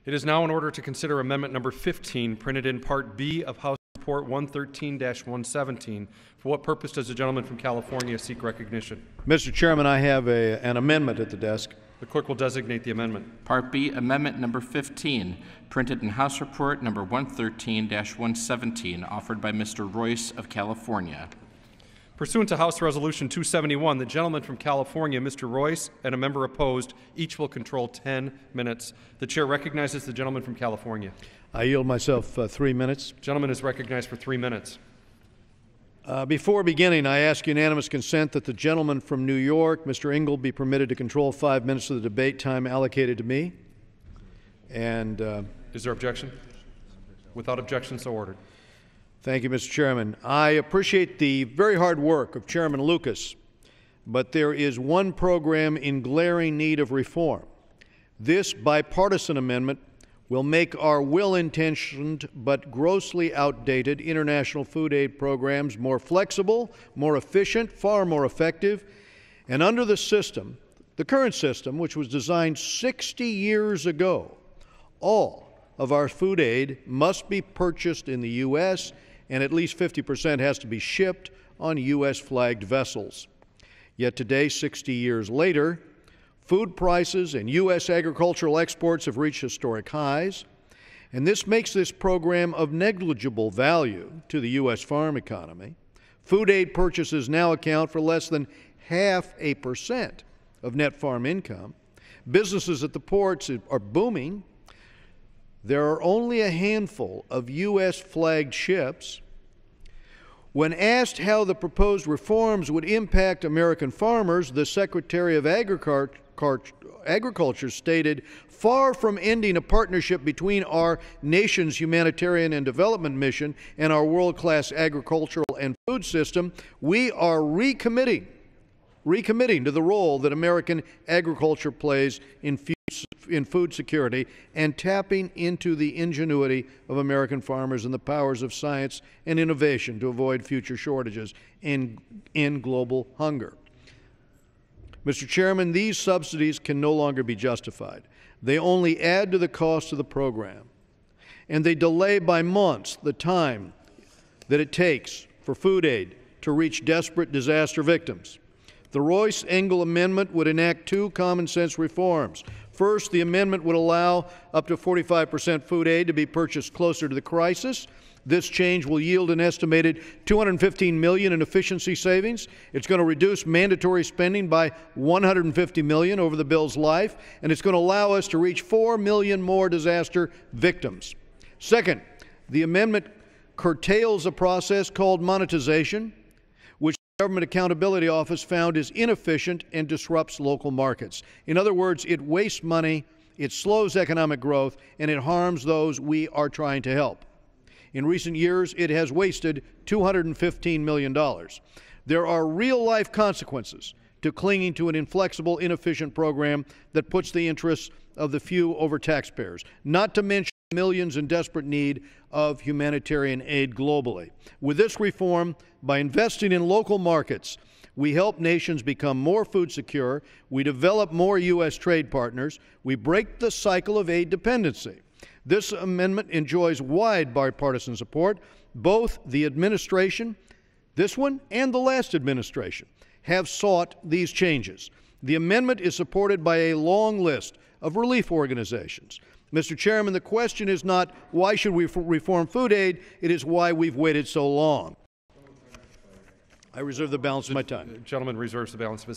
It is now in order to consider Amendment Number 15, printed in Part B of House Report 113-117. For what purpose does the gentleman from California seek recognition? Mr. Chairman, I have an amendment at the desk. The clerk will designate the amendment. Part B, Amendment Number 15, printed in House Report Number 113-117, offered by Mr. Royce of California. Pursuant to House Resolution 271, the gentleman from California, Mr. Royce, and a member opposed, each will control 10 minutes. The chair recognizes the gentleman from California. I yield myself 3 minutes. Gentleman is recognized for 3 minutes. Before beginning, I ask unanimous consent that the gentleman from New York, Mr. Engel, be permitted to control 5 minutes of the debate time allocated to me. And is there objection? Without objection, so ordered. Thank you, Mr. Chairman. I appreciate the very hard work of Chairman Lucas, but there is one program in glaring need of reform. This bipartisan amendment will make our well-intentioned but grossly outdated international food aid programs more flexible, more efficient, far more effective, and under the system, the current system, which was designed 60 years ago, all of our food aid must be purchased in the U.S., and at least 50% has to be shipped on U.S.-flagged vessels. Yet today, 60 years later, food prices and U.S. agricultural exports have reached historic highs, and this makes this program of negligible value to the U.S. farm economy. Food aid purchases now account for less than 0.5% of net farm income. Businesses at the ports are booming. There are only a handful of U.S.-flagged ships. When asked how the proposed reforms would impact American farmers, the Secretary of Agriculture stated, "Far from ending a partnership between our nation's humanitarian and development mission and our world-class agricultural and food system, we are recommitting to the role that American agriculture plays in food security and tapping into the ingenuity of American farmers and the powers of science and innovation to avoid future shortages and global hunger." Mr. Chairman, these subsidies can no longer be justified. They only add to the cost of the program, and they delay by months the time that it takes for food aid to reach desperate disaster victims. The Royce-Engel amendment would enact two common-sense reforms. First, the amendment would allow up to 45% food aid to be purchased closer to the crisis. This change will yield an estimated $215 million in efficiency savings. It's going to reduce mandatory spending by $150 million over the bill's life, and it's going to allow us to reach 4 million more disaster victims. Second, the amendment curtails a process called monetization, which the Government Accountability Office found is inefficient and disrupts local markets. In other words, it wastes money, it slows economic growth, and it harms those we are trying to help. In recent years, it has wasted $215 million. There are real-life consequences to clinging to an inflexible, inefficient program that puts the interests of the few over taxpayers, not to mention millions in desperate need of humanitarian aid globally. With this reform, by investing in local markets, we help nations become more food secure, we develop more U.S. trade partners, we break the cycle of aid dependency. This amendment enjoys wide bipartisan support. Both the administration, this one, and the last administration have sought these changes. The amendment is supported by a long list of relief organizations. Mr. Chairman, the question is not why should we reform food aid, it is why we've waited so long. I reserve the balance of my time. The gentleman reserves the balance of his